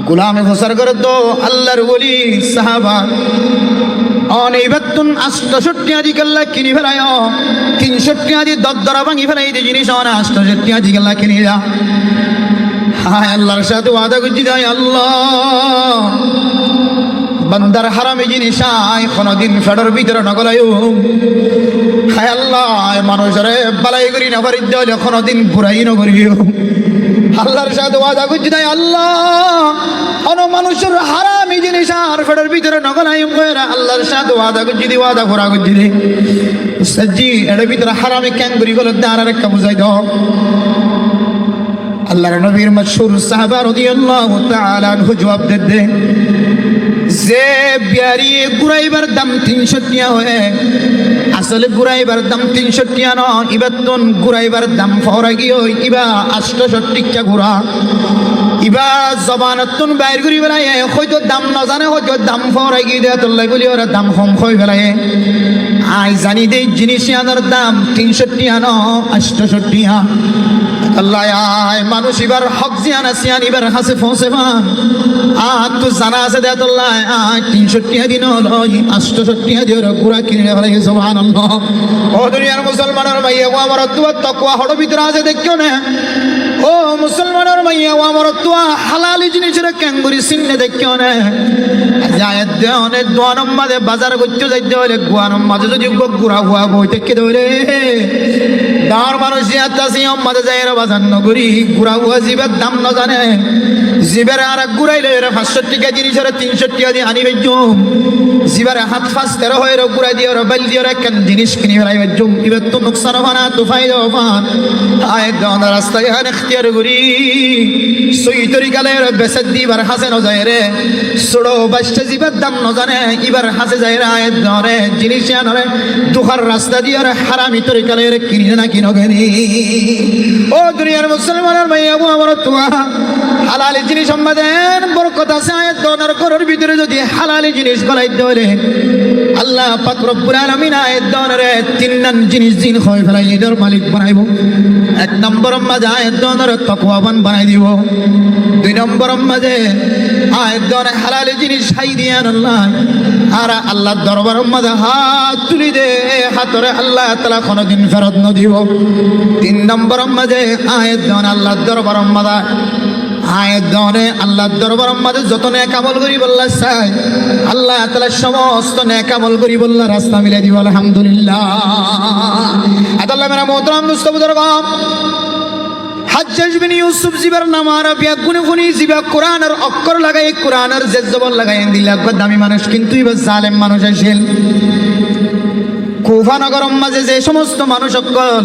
গোলামে ফুসার করে দো আল্লাহর ওলি সাহাবা অনেবাতুন 800 টাকা দি গল্লা কিনি ফেলায়, 300 টাকা দি দরদরা ভাঙি ফেলাই দি জিনিস 800 টাকা দি গল্লা কিনি যা। হায় আল্লাহর সাথে ওয়াদা করছি, তাই আল্লাহ বান্দার হারামে জিনিস আয় কোনদিন ফেডর ভিতরে নগলায়। হায় আল্লাহ মানুষের বালাই করি না পারি দিলে কোনদিন ঘুরাই নগরিও। আল্লাহর সাথে ওয়াদা করছি, তাই আল্লাহ কোন মানুষের হারামি জিনিস আর ফেডর ভিতরে নগলাই কইরা আল্লাহর সাথে ওয়াদা করছি, দি ওয়াদা করা করছি রে সজ্জি এর ভিতরে হারামি কেন করি গেল আর একটা বুঝাই দাও। আল্লাহর নবীর মশহুর সাহাবা রাদিয়াল্লাহু তাআলা আনহু জবাব দেন যে বিয়ারি গুড়াইবার দাম 300 টাকা হয়, আসলে গুড়াইবার দাম 300 টাকা নয়, ইবাতন গুড়াইবার দাম ফরা গিয়ে ইবা 800 টাকা গুড়া। ইবা জবানতন বাইর করি বেলায় হয়তো দাম না জানে, হয়তো দাম ফরা গিয়ে দেয় তোর লাগলি ওরা দাম কম হয়ে বেলায় আই জানি দে জিনিস আনার দাম 300 আনো 68 আল্লাহ আয় মানুষ এবার হক জিয়ান আসিয়ান এবার হাসে ফসে পান আর তো জানা আছে দে আল্লাহ আয় 300 দিন হলো 68 দিয়ে পুরা কিনে ফেলে সুবহানাল্লাহ। ও দুনিয়ার মুসলমানের ভাইয়া ও আমার তাকওয়া হড় ভিতরে আছে দেখিও না। ও মুসলমানের মাইয়া ও আমার তোয়া হালালি জিনিসের ক্যাঙ্গুরি সিন্নে দেখিও না। জায়েদ দেওয়ানে দোয়ানম মাঝে বাজার করতে যাইতে হলে গুয়ানম মাঝে যদি গুড়া হুয়া বইতে কে ধরে গাঁর মানুষ আছে মাঝে যাই বাজার নগরী গুড়া হুয়া জীবের দাম ন জানে জীবের আর গুড়াইলে 500 টাকা জিনিসের 300 টাকা দিয়ে আনি বেজুম জীবের হাত ফাঁস 13 হয়ে গুড়াই দিয়ে বাইল দিয়ে কেন জিনিস কিনে ফেলাই বেজুম এবার তো নোকসান হবানা তো ফায়দা হবান। আয় দেওয়ান রাস্তায় এখতিয়ার করি সই তরিকালের বেসে দিবার হাসে ন যায় রে ছোড়ো বাচ্চা জীবের দাম ন জানে এবার হাসে যায় রে আয় দেওয়ারে জিনিস আনরে দুখার রাস্তা দিয়ে হারামি তরিকালের কিনে না কিনো গেনি। ও দুনিয়ার মুসলমানের মাইয়া আমার তোয়া হালালি জিনিস সম্বাদেন বরকত আছে আয় দেওয়ার ঘরের ভিতরে যদি হালালি জিনিস গলাই দেওয়ারে আল্লাহ পাক রব্বুল আলামিন আয় দেওয়ারে 3 নান জিনিস দিন হয় ফেলাই এদের মালিক বানাইব। 1 নম্বর মাঝে আয় দেওয়ার তাকওয়াবান বানাই দিব। 2 নম্বর মাঝে আয় দেওয়ার হালালি জিনিস খাই দিয়ে আল্লাহ আর আল্লাহ দরবার মাঝে হাত তুলি দে হাতরে আল্লাহ তাআলা কোনদিন ফেরত ন দিব। 3 নম্বর মাঝে আয় দেওয়ার আল্লাহ দরবার মাঝে আয়ের দরে আল্লাহর দরবার মাঝে যত নেক আমল করি বললা চাই আল্লাহ তাআলা সমস্ত নেক আমল করি বললা রাস্তা মিলাই দিব আলহামদুলিল্লাহ। আল্লাহ মেরা মোহতারাম দোস্ত বুজুর্গ হাজ্জাজ বিন ইউসুফ জিবার নাম আরবিয়া গুনে গুনি জিবা কোরআনের অক্ষর লাগাই কোরআনের জেজবল লাগাই দিলা দামি মানুষ কিন্তু ইবা জালেম মানুষ আসেন। কুফা নগরম মাঝে যে সমস্ত মানুষ অকল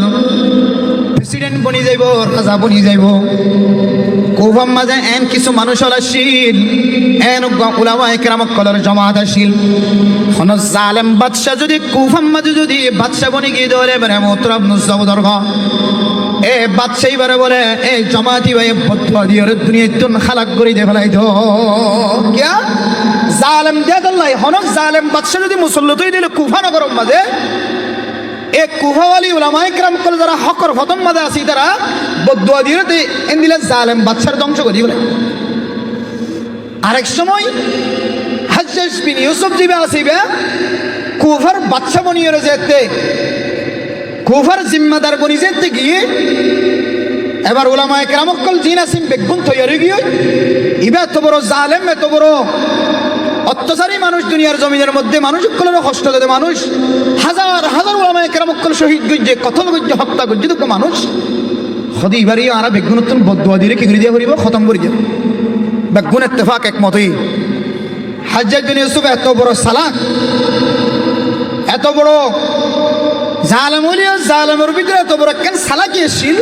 প্রেসিডেন্ট বনি যাইব রাজা বনি যাইব কুফার মাঝে এন কিছু মানুষ আসিল এন উলামায়ে কেরাম কলর জমাত আসিল। কোন জালেম বাদশা যদি কুফার মাঝে যদি বাদশা বনি গিয়ে ধরে মানে মোহতারাম নুসবুদর্গ এ বাদশা এবারে বলে এ জমাতি ভাই ফতোয়া দিয়ে দুনিয়া তুন খালাক করে দে ফেলাই তো কিয়া জালেম দে আল্লাহ হনক জালেম বাদশা যদি মুসল্লতই দিল কুফা নগরম মাঝে এ কুফাওয়ালি উলামায়ে কেরাম কল যারা হকর ফতম মাঝে আসি তারা বদুয়া দিয়ে এন্দিলে জালেম বাদশার ধ্বংস করে বলে। আরেক সময় হাজ্জাজ বিন ইউসুফ জিবে আসিবে কুফার বাদশা বনিয়ে যেতে কুফার জিম্মাদার বনি যেতে গিয়ে এবার উলামায়ে কেরাম কল জিন আসিম বেগুন তৈরি গিয়ে ইবা এত বড় জালেম এত বড় অত্যাচারী মানুষ দুনিয়ার জমিনের মধ্যে মানুষ কলের কষ্ট দেয় মানুষ হাজার হাজার উলামায়ে কেরাম কল শহীদ গজ্জে কতল গজ্জে হত্যা গজ্জে তো মানুষ খদি এবারে আরা বেগুনতন বদুয়া দিয়ে কি করে দিয়া করিব খতম করে দিয়া বেগুন ইত্তেফাক একমতই। হাজ্জাজ বিন ইউসুফ এত বড় সালাক এত বড় জালেম হলিয়া জালেমের ভিতরে এত বড় কেন সালাকি এসেছিল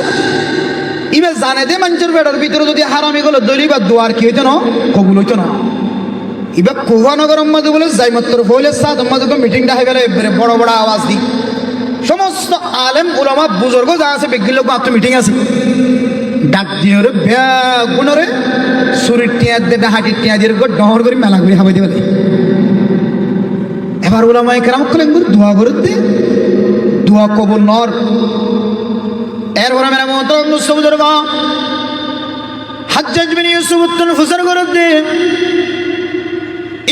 ইবে জানে দে মানুষের বেড়ার ভিতরে যদি হারামি গেল দলি বা দোয়ার কি হইতো না কবুল হইতো না। ইবা কুফা নগরম মাঝে বলে যাই মাত্র বলে সাদ মাঝে মিটিংটা হয়ে গেলে বড় বড় আওয়াজ দি সমস্ত আলেম উলামা বুজুর্গ যা আছে বেগিল লোক মাত্র মিটিং আছে ডাক দিয়ে রে বেগুনরে শরীর টিয়া দে হাঁটি টিয়া দিয়ে ডহর করে মেলা করে হাবাই দিবে। এবার উলামায়ে কেরাম কলেন দোয়া করে দে দোয়া কবুল নর এরপরে মেরা মোহতারাম দোস্ত বুজুর্গ হাজ্জাজ বিন ইউসুফ উত্তন ফুসার করে দে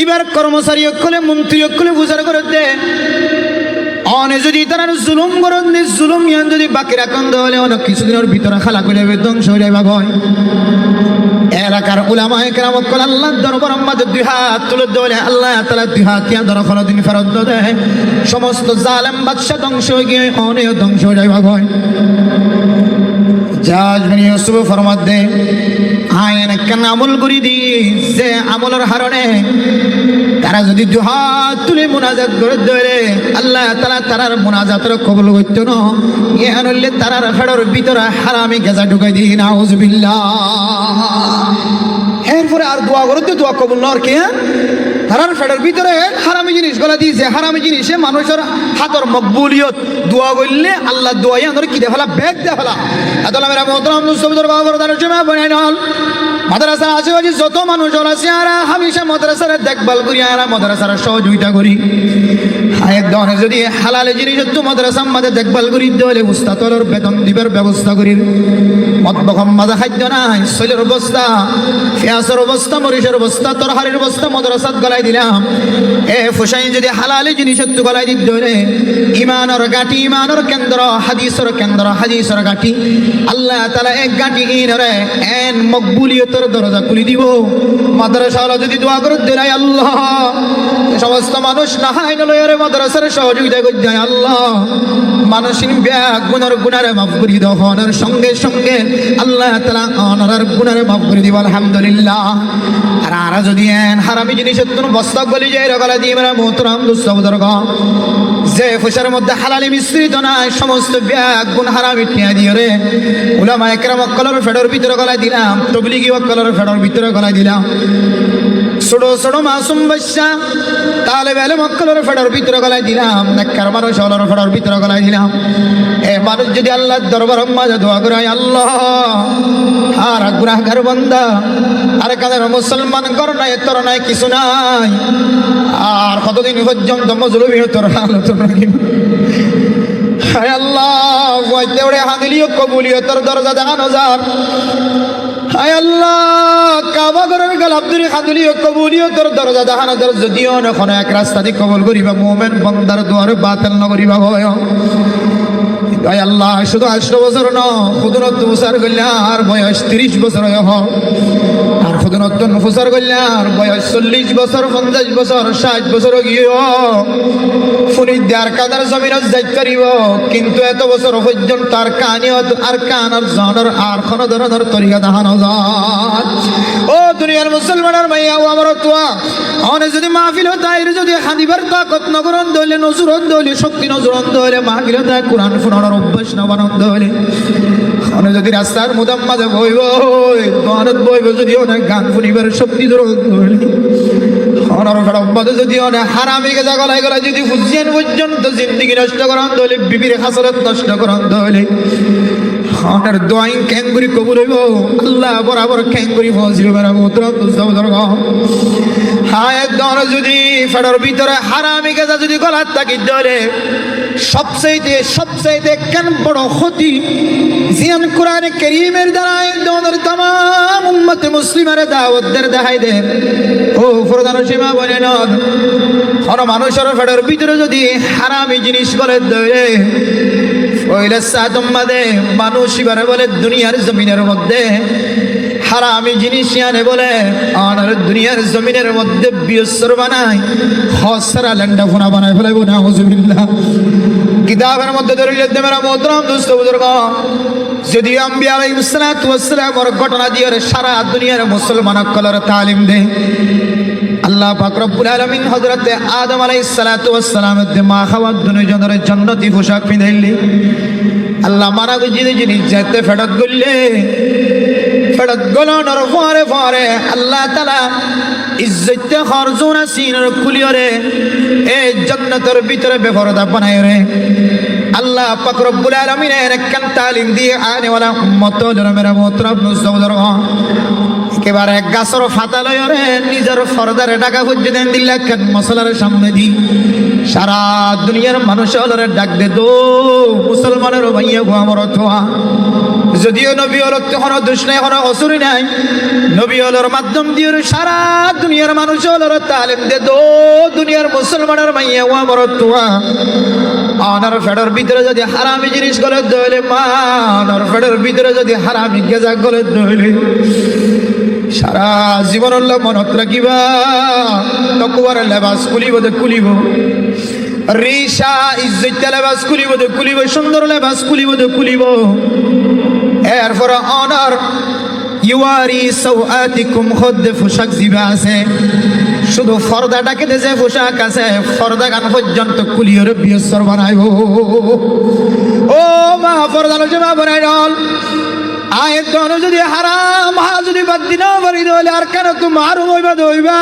এবার কর্মচারী অক্ষলে মন্ত্রী অক্ষলে ফুসার করে দে অনে যদি তারা জুলুম করেন জুলুম ইয়ান যদি বাকি রাখেন তাহলে অনেক কিছুদিনের ভিতরে খালা করে যাবে ধ্বংস হয়ে যাবে ভয়। এলাকার উলামায়ে কেরাম কল আল্লাহর দরবার মাঝে 2 হাত তুলে দেওয়ালে আল্লাহ তাআলা 2 হাত দিয়া ধরে কোনদিন ফেরত দেয় সমস্ত জালেম বাদশা ধ্বংস হয়ে গিয়ে অনেক ধ্বংস হয়ে যাবে ভয়। হাজ্জাজ বিন ইউসুফ ফরমাত দে আইন কেন আমল করি দি যে আমলের হারণে তারা যদি 2 হাত তুলে মুনাজাত করে দেয় আল্লাহ তাআলা তারার মুনাজাতের কবুল করত না ইয়ান হইলে তারার ফেডর ভিতরে হারামি গেজা ঢুকাই দি নাউজুবিল্লাহ। এরপরে আর দোয়া করতে দোয়া কবুল নর কে তারার ফেডর ভিতরে হারামি জিনিস গলা দিয়েছে হারামি জিনিসে মানুষের হাতর মকবুলিয়ত দোয়া করলে আল্লাহ দোয়াই আন্দর কি দেফালা ব্যাগ দেফালা। আদলা মেরা মোহতারাম নুসবুদর বাবার দার জমা বানাই নল মাদ্রাসার আশেপাশে যত মানুষ আছে আর হামেশা মাদ্রাসার দেখভাল করি আর মাদ্রাসার সহযোগিতা করি। আয়ের দনে যদি হালালে জিনিস তো মাদ্রাসার মাঝে দেখভাল করি দিলে উস্তাদর বেতন দিবার ব্যবস্থা করি। মতবকম মাজা খাদ্য নাই, শৈলের অবস্থা, পেঁয়াজের অবস্থা, মরিচের অবস্থা, তরহারির অবস্থা মাদ্রাসাত গলাই দিলাম। ফুসাই যদি হালালে জিনিস তো গলাই দিতে হলে ইমানের গাঁটি, ইমানের কেন্দ্র, হাদিসের কেন্দ্র, হাদিসের গাঁটি আল্লাহ তাআলা এক গাঁটি ইনরে এন মকবুলিয়তের দরজা খুলে দিব। মাদ্রাসা যদি দোয়া করে দিলাই আল্লাহ সমস্ত মানুষ নাহাই নলয়ের মাদ্রাসার সহযোগিতা করে দেয় আল্লাহ মানসিক ব্যাগ গুনারে মাফ করে দহনের সঙ্গে সঙ্গে আল্লাহ তাআলা অনার গুনারে মাফ করে দিব আলহামদুলিল্লাহ। আর যদি এন হারামি জিনিসের কোনো বস্তা গলি যায় রগলা দিয়ে মেরা মোহতরাম দুঃসবদর্গ যে ফুসার মধ্যে হালালি মিশ্রিত নাই সমস্ত ব্যাগ গুণ হারামি টিয়া দিয়ে রে উলামা একরাম অক্কলের ফেডর ভিতরে গলায় দিলাম, তবলিগি অক্কলের ফেডর ভিতরে গলায় দিলাম, ছোট ছোট মাসুম বাচ্চা তালেব ইলম অক্কলের ফেডর ভিতরে গলায় দিলাম, নেককার মানুষ হলর ফেডর ভিতরে গলায় দিলাম। এ মানুষ যদি আল্লাহর দরবার মাঝে দোয়া করে আল্লাহ আর গুনাহগার বান্দা আর কাদের মুসলমান কর নাই তোর নাই কিছু নাই আর কতদিন পর্যন্ত মজলুমি তোর হালত রাখিব। হায় আল্লাহ ওয়াইতে হাদিলিও কবুলিয়তের দরজা দেখানো যার। হায় আল্লাহ কাবা ঘরের গালাবদুরি হাদিলিও কবুলিয়তের দরজা দেখানো যার। যদিও এখন এক রাস্তা দিয়ে কবল করিবা মুমিন বান্দার দুয়ারে বাতিল না করিবা হয়। হায় আল্লাহ শুধু 18 বছর ন খুদনত মুসার গল্লা আর বয়স 30 বছর হয় আর খুদনত মুসার গল্লা আর বয়স 40 বছর 50 বছর 60 বছর গিয়ে ফুনি দেয়ার কাদার জমিনত যাইত করিব কিন্তু এত বছর পর্যন্ত তার কানিয়ত আর কানার জানার আর কোন ধরনের তরিকা দেখানো যায়। ও দুনিয়ার মুসলমানের মাইয়া ও আমার তোয়া অনে যদি মাহফিল তাইর যদি হাদিবার তাকত নগরন দলে নজরন দলে শক্তি নজরন দলে মাহফিল তাই কুরআন ফুনানোর অভ্যাস নবানন্দ হলে অনে যদি রাস্তার মুদাম মাঝে বইব দোয়ানত বইব যদি অনেক গান ফুনিবার শক্তি ধরন দলে অনার ফেরম্বাদে যদি অনেক হারামি গেজা গলায় গলায় যদি ফুজিয়ান পর্যন্ত জিন্দিগি নষ্ট করান দলে বিবির হাসরত নষ্ট করান দলে অনার দোয়াইন ক্যাঙ্গুরি কবুল হইব আল্লাহ বরাবর ক্যাঙ্গুরি ফজিব বেড়াবো উত্তরাম দুঃসবদর্গ। হায় দন যদি ফেডর ভিতরে হারামি গেজা যদি গলার তাকি ধরে সবচেয়ে কেন বড় ক্ষতি জিয়ান কোরআনে কারীমের দ্বারা দনের तमाम উম্মতে মুসলিমের দাওয়াতদের দেখাই দেন। ও প্রধান সীমা বলে নদ কোন মানুষের ফেডর ভিতরে যদি হারামি জিনিস বলে ধরে ওইলে সাদম্মাদে মানুষ ইবারে বলে দুনিয়ার জমিনের মধ্যে হারামি জিনিস আনে বলে আর দুনিয়ার জমিনের মধ্যে বিয়সর বানায় হসরা ল্যান্ডা ফোনা বানায় ফেলাইব না হুজুবিল্লাহ। কিতাবের মধ্যে দলিল মেরা মোহতরম দোস্ত বুজুর্গ যদি আম্বিয়া আলাইহিস সালাতু ওয়াস সালামের ঘটনা দিয়ে সারা দুনিয়ার মুসলমান কলর তালিম দেয়। আল্লাহ পাক রব্বুল আলামিন হযরত আদম আলাইহিস সালাতু ওয়াস সালামের মা খাওয়ার দুনিয়ার জান্নাতি পোশাক পিনাইলি আল্লাহ মারা গজিনে জিনিস যেতে ফেরত গললে ফেরত গলনের পরে পরে আল্লাহ তাআলা ইজ্জতে খরজুনা সিনের খুলিয়রে এই জান্নাতের ভিতরে বেপরদা বানায় রে। আল্লাহ পাক রব্বুল আলামিন একখান তালিম দিয়ে আনে ওয়ালা উম্মতর মেরা মোহতরম নজর একেবারে গাছর ফাতা লয়রে নিজের ফরদারে টাকা খুঁজে দেন দিল্লা কেন মশলার সামনে দি সারা দুনিয়ার মানুষ হলরে ডাক দে দো মুসলমানের ভাইয়া গো আমার অথবা যদিও নবী হলর কোনো দোষ নাই কোনো অসুরি নাই নবী হলর মাধ্যম দিয়ে সারা দুনিয়ার মানুষ হলর তালিম দে দো দুনিয়ার মুসলমানের ভাইয়া গো আমার অথবা আনার ফেডর ভিতরে যদি হারামি জিনিস গলে দইলে মা আনার ফেডর ভিতরে যদি হারামি গেজা গলে দইলে সারা জীবন মনত রাখিবা তকুয়ার লেবাস খুলিব দে খুলিব রিসা ইজ্জত লেবাস খুলিব দে খুলিব সুন্দর লেবাস খুলিব দে খুলিব এরপর অনার ইউয়ারি সাওআতিকুম খদ্দ পোশাক জিবা আছে শুধু ফর্দাটাকে যে পোশাক আছে ফর্দা গান পর্যন্ত কুলিয়র বিয়সর বানাইব। ও মা ফর্দা নজমা বানাই দল আয়ের দন যদি হারাম হা যদি বাদ দিনা বাড়ি দলে আর কেন তুমি মারুম হইবা দইবা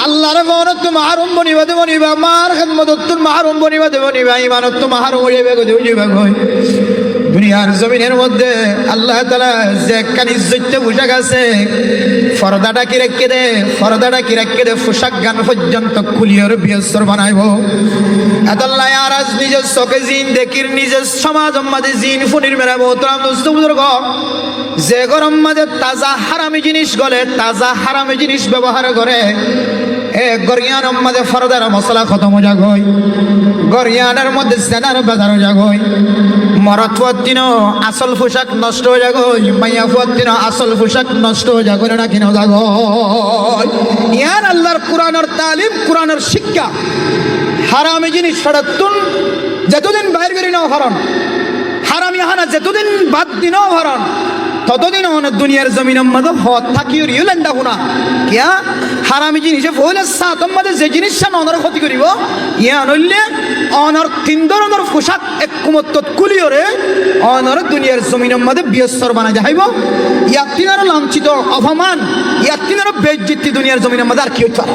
আল্লাহর বনত তুমি মারুম বনিবা দে বনিবা মার খেদমত তুমি মারুম বনিবা দে বনিবা ইমানত তুমি মারুম হইবে গো দইবা গই দুনিয়ার জমিনের মধ্যে আল্লাহ তাআলা যে কান ইজ্জত পোশাক আছে পর্দাটা কি রেখে দে, পর্দাটা কি রেখে দে পোশাক গান পর্যন্ত খুলিয়র বিয়স্তর বানাইব। আল্লাহ আর আজ নিজের চোখে জিন দেখির নিজের সমাজ মাঝে জিন ফুনির মেরা মোহতারাম দোস্ত বুজুর্গ, যে গরম মাঝে তাজা হারামি জিনিস গলে, তাজা হারামি জিনিস ব্যবহার করে, এ গরিয়ানের মধ্যে ফরদার মশলা খতম হয়ে যাগই, গরিয়ানের মধ্যে সেনার বাজার হয়ে যাগই, মরদ ফুয়াত্তিনো আসল পোশাক নষ্ট হয়ে যাগই, মাইয়া ফুয়াত্তিনো আসল পোশাক নষ্ট হয়ে যাগই না কিনা যাগই। ইয়ার আল্লাহর কোরআনের তালিম, কোরআনের শিক্ষা, হারামি জিনিস সরাতুন যতদিন বাইর করি নাও হরণ, হারামি হানা যতদিন বাদ দিনও হরণ, ততদিন অনেক দুনিয়ার জমিনের মধ্যে হত থাকিও রিউলেন্ডা হুনা কিয়া হারামি জিনিসে ফলে সাতম মধ্যে যে জিনিসটা অনর ক্ষতি করিব ইয়া নইলে অনর তিন ধরনের পোশাক এক কুমত্ত কুলিয়রে অনর দুনিয়ার জমিনের মধ্যে বিয়স্তর বানা যাইব। ইয়াতিনার লাঞ্ছিত অপমান, ইয়াতিনার বেজ্জিতি দুনিয়ার জমিনের মধ্যে আর কি হইতে পারে।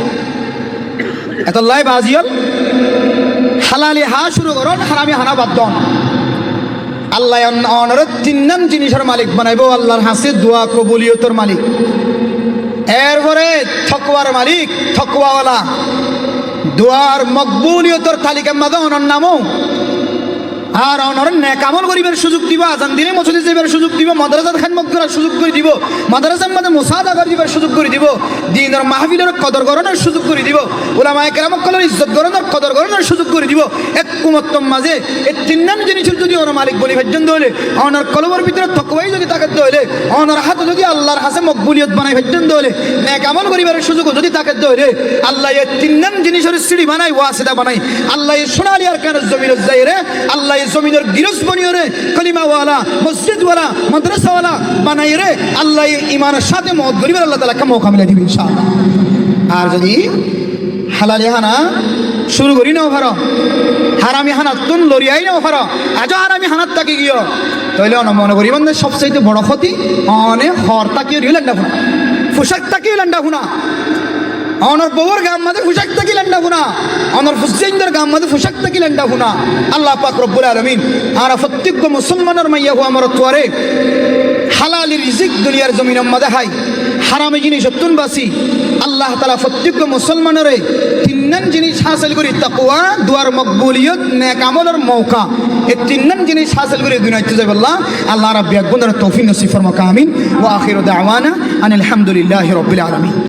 এত লাই বাজিয়ল হালালি হা শুরু করুন, হারামি হানা বাদ দন। আল্লাহ অনর তিন নাম জিনিসের মালিক বানাইব। আল্লাহর হাসে দোয়া কবুলিয়তর মালিক, এরপরে থকওয়ার মালিক, থকওয়াওয়ালা, দোয়ার মকবুলিয়তর তালিকার মাঝে অনর নামও আর অনর নেক আমল করিবার সুযোগ দিব, আজান দিনে মসজিদে যাইবার সুযোগ দিব, মাদ্রাসাত খাদমত করার সুযোগ করে দিব, মাদ্রাসার মধ্যে মুসাদা করে দিবার সুযোগ করে দিব, দ্বীনের মাহফিলের কদর গরণের সুযোগ করে দিব, উলামায়ে কেরামকলের ইজ্জত গরণের কদর গরণের সুযোগ করে দিব। এক কুমত্তম মাঝে এই তিন নাম জিনিসের যদি ওনার মালিক বলি পর্যন্ত হলে, ওনার কলবের ভিতরে তকওয়াই যদি তাকাতে হলে, ওনার হাতে যদি আল্লাহর হাসে মকবুলিয়ত বানাই পর্যন্ত হলে, নেক আমল করিবার সুযোগ যদি তাকাতে হলে, আল্লাহ এই তিন নাম জিনিসের সিঁড়ি বানাই, ওয়াসিদা বানাই, আল্লাহ এই সোনালী আর কেন জমিনের যাইরে, আল্লাহ জমিনের গিরস বনিয়রে কলিমাওয়ালা, মসজিদওয়ালা, মাদ্রাসাওয়ালা বানাই রে, আল্লাহ ইমানের সাথে মত গরিবের আল্লাহ তাআলা মৌকা মিলে দিবে ইনশাআল্লাহ। আর যদি হালালি হানা শুরু করি নাও ভার, হারামি হানাত তুন লরিয়াই নাও ভার, আজ হারামি হানাত তাকে গিয়ে তাইলে মনে করি মানে সবচেয়ে বড় ক্ষতি অনে হর তাকিয়ে রিলেন্ডা ভুনা, পোশাক তাকিয়ে লেন্ডা ভুনা, অনর বউর গাম মাঝে পোশাক তাকিলেন না গুনা, অনর হুসাইনদের গাম মাঝে পোশাক তাকিলেন না গুনা। আল্লাহ পাক রব্বুল আলামিন আর প্রত্যেক মুসলমানের মাইয়া হো আমার তোয়ারে হালালি রিজিক দুনিয়ার জমিনের মধ্যে হাই, হারামি জিনিস তুন বাসি। আল্লাহ তাআলা প্রত্যেক মুসলমানের তিনজন জিনিস হাসিল করি, তাকওয়া, দুয়ার মকবুলিয়ত, নেক আমলের মৌকা, এই তিনজন জিনিস হাসিল করে দুনিয়াতে যাবে। আল্লাহ রাব্বি আকবরের তৌফিক নসিব ফরমাক। আমিন। ওয়া আখিরু দাওয়ানা আনিল হামদুলিল্লাহি রাব্বিল আলামিন।